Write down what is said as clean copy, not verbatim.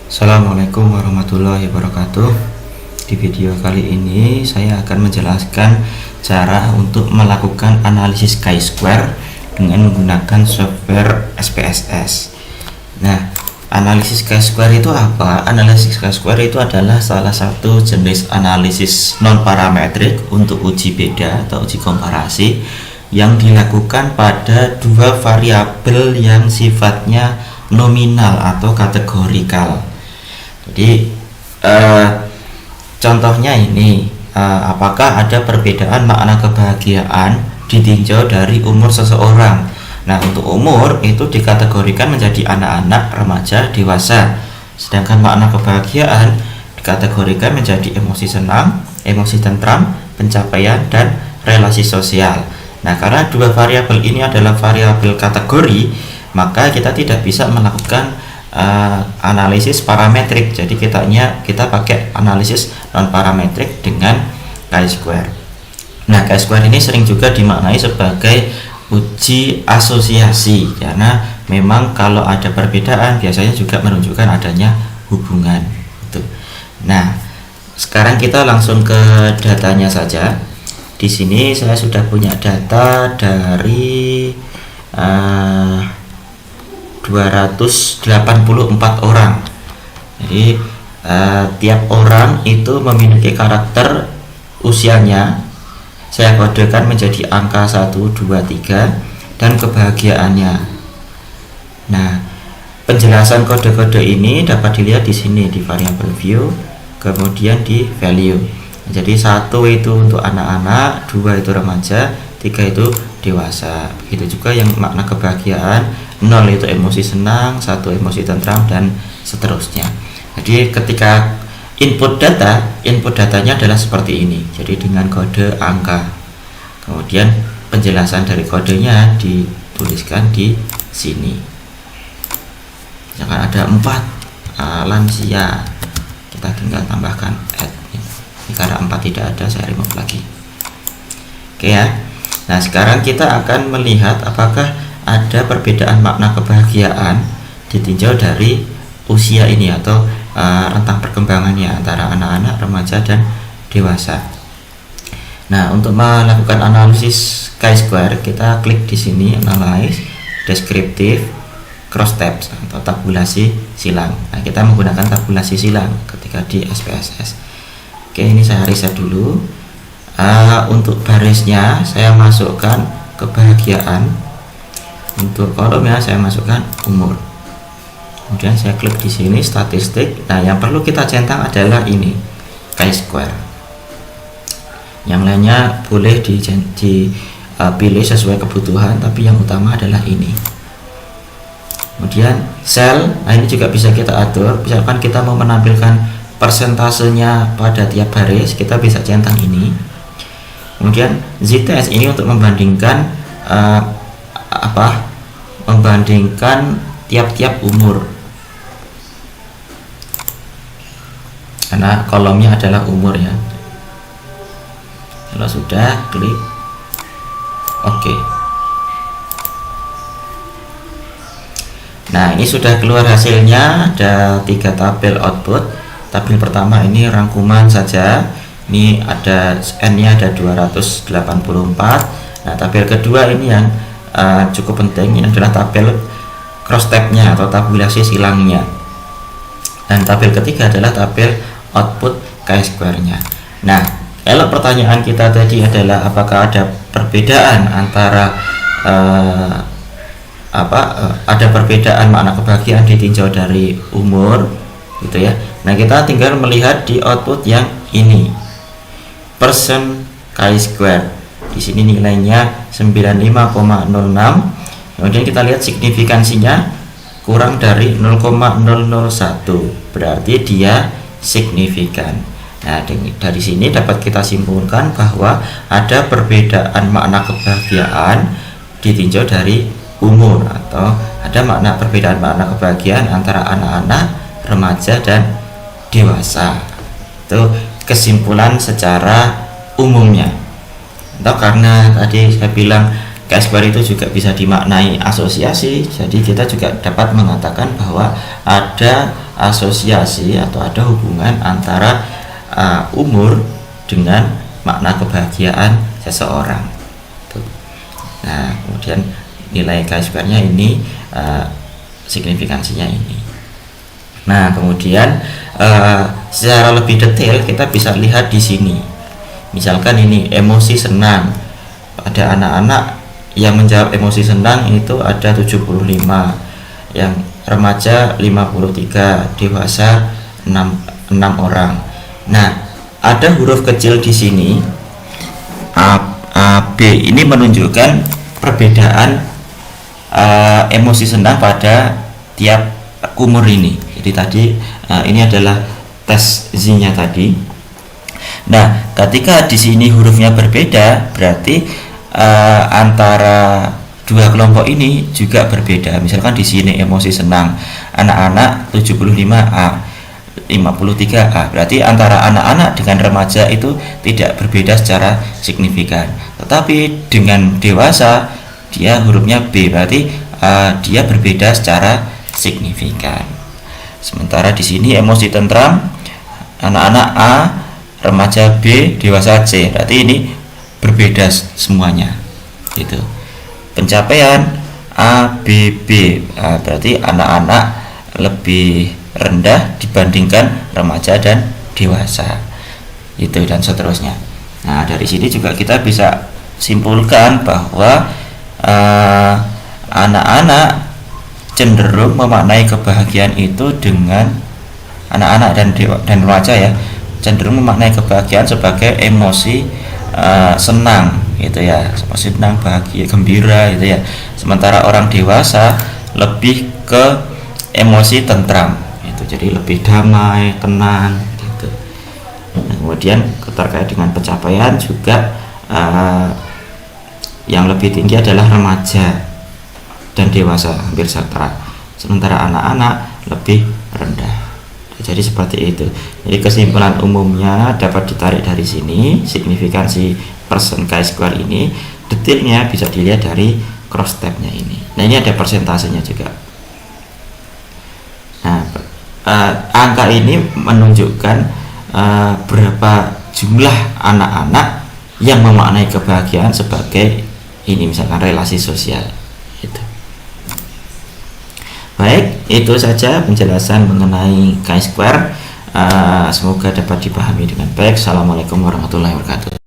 Assalamualaikum warahmatullahi wabarakatuh. Di video kali ini saya akan menjelaskan cara untuk melakukan analisis chi-square dengan menggunakan software SPSS. Nah, analisis chi-square itu apa? Analisis chi-square itu adalah salah satu jenis analisis non parametrik untuk uji beda atau uji komparasi yang dilakukan pada dua variabel yang sifatnya nominal atau kategorikal. Jadi contohnya ini, apakah ada perbedaan makna kebahagiaan ditinjau dari umur seseorang. Nah, untuk umur itu dikategorikan menjadi anak-anak, remaja, dewasa. Sedangkan makna kebahagiaan dikategorikan menjadi emosi senang, emosi tentram, pencapaian, dan relasi sosial. Nah, karena dua variabel ini adalah variabel kategori, maka kita tidak bisa melakukan analisis parametrik. Jadi kita pakai analisis non parametrik dengan chi-square. Nah, chi-square ini sering juga dimaknai sebagai uji asosiasi karena memang kalau ada perbedaan biasanya juga menunjukkan adanya hubungan itu. Nah, sekarang kita langsung ke datanya saja. Di sini saya sudah punya data dari 284 orang. Jadi tiap orang itu memiliki karakter usianya. Saya kodekan menjadi angka 1, 2, 3 dan kebahagiaannya. Nah, penjelasan kode-kode ini dapat dilihat di sini di variable view, kemudian di value. Jadi 1 itu untuk anak-anak, 2 itu remaja, 3 itu dewasa. Begitu juga yang makna kebahagiaan, 0 itu emosi senang, 1 emosi tentram, dan seterusnya. Jadi ketika input datanya adalah seperti ini. Jadi dengan kode angka. Kemudian penjelasan dari kodenya dituliskan di sini. Misalkan ada 4 lansia, kita tinggal tambahkan add. Karena 4 tidak ada, saya remove lagi. Oke ya. Nah, sekarang kita akan melihat apakah ada perbedaan makna kebahagiaan ditinjau dari usia ini atau rentang perkembangannya antara anak-anak, remaja, dan dewasa. Nah, untuk melakukan analisis chi-square, kita klik di sini analyze, deskriptif, cross tabs atau tabulasi silang. Nah, kita menggunakan tabulasi silang ketika di SPSS. Oke, ini saya reset dulu. Untuk barisnya saya masukkan kebahagiaan. Untuk kolomnya saya masukkan umur. Kemudian saya klik di sini statistik. Nah, yang perlu kita centang adalah ini chi-square. Yang lainnya boleh dipilih sesuai kebutuhan, tapi yang utama adalah ini. Kemudian sel, nah ini juga bisa kita atur. Misalkan kita mau menampilkan persentasenya pada tiap baris, kita bisa centang ini. Kemudian ZTS ini untuk membandingkan membandingkan tiap-tiap umur, karena kolomnya adalah umur ya. Kalau sudah, klik OK. Nah, ini sudah keluar hasilnya. Ada 3 tabel output. Tabel pertama ini rangkuman saja. Ini ada N-nya ada 284. Nah, tabel kedua ini yang cukup penting, ini adalah tabel cross tab-nya atau tabulasi silangnya. Dan tabel ketiga adalah tabel output chi-square-nya. Nah, kalau pertanyaan kita tadi adalah apakah ada perbedaan antara ada perbedaan makna kebahagiaan ditinjau dari umur gitu ya. Nah, kita tinggal melihat di output yang ini. Person chi-square. Di sini nilainya 95,06. Kemudian kita lihat signifikansinya kurang dari 0,001. Berarti dia signifikan. Nah, dari sini dapat kita simpulkan bahwa ada perbedaan makna kebahagiaan ditinjau dari umur, atau ada perbedaan makna kebahagiaan antara anak-anak, remaja, dan dewasa. Itu kesimpulan secara umumnya. Atau karena tadi saya bilang Chi-square itu juga bisa dimaknai asosiasi, jadi kita juga dapat mengatakan bahwa ada asosiasi atau ada hubungan antara umur dengan makna kebahagiaan seseorang. Nah, kemudian nilai Chi-square-nya ini, signifikansinya ini. Nah, kemudian secara lebih detail kita bisa lihat di sini. Misalkan ini emosi senang. Pada anak-anak yang menjawab emosi senang itu ada 75, yang remaja 53, dewasa 6 orang. Nah, ada huruf kecil di sini A, B, ini menunjukkan perbedaan emosi senang pada tiap umur ini. Jadi tadi ini adalah tes Z-nya tadi. Nah, ketika di sini hurufnya berbeda, berarti antara dua kelompok ini juga berbeda. Misalkan di sini emosi senang anak-anak 75A, 53A, berarti antara anak-anak dengan remaja itu tidak berbeda secara signifikan. Tetapi dengan dewasa dia hurufnya B, berarti dia berbeda secara signifikan. Sementara di sini emosi tentram anak-anak A, remaja B, dewasa C, berarti ini berbeda semuanya. Gitu. Pencapaian A, B, B, berarti anak-anak lebih rendah dibandingkan remaja dan dewasa. Itu dan seterusnya. Nah, dari sini juga kita bisa simpulkan bahwa anak-anak cenderung memaknai kebahagiaan itu dengan anak-anak dan remaja ya, cenderung memaknai kebahagiaan sebagai emosi senang gitu ya, senang, bahagia, gembira gitu ya. Sementara orang dewasa lebih ke emosi tentram itu, jadi lebih damai, tenang gitu. Nah, kemudian terkait dengan pencapaian juga yang lebih tinggi adalah remaja dan dewasa, hampir setara. Sementara anak-anak lebih rendah. Jadi seperti itu. Jadi kesimpulan umumnya dapat ditarik dari sini, signifikansi persen Chi-square ini. Detailnya bisa dilihat dari cross tab-nya ini. Nah, ini ada persentasenya juga. Nah, angka ini menunjukkan berapa jumlah anak-anak yang memaknai kebahagiaan sebagai ini, misalkan relasi sosial itu. Baik, itu saja penjelasan mengenai Chi-square. Semoga dapat dipahami dengan baik. Assalamualaikum warahmatullahi wabarakatuh.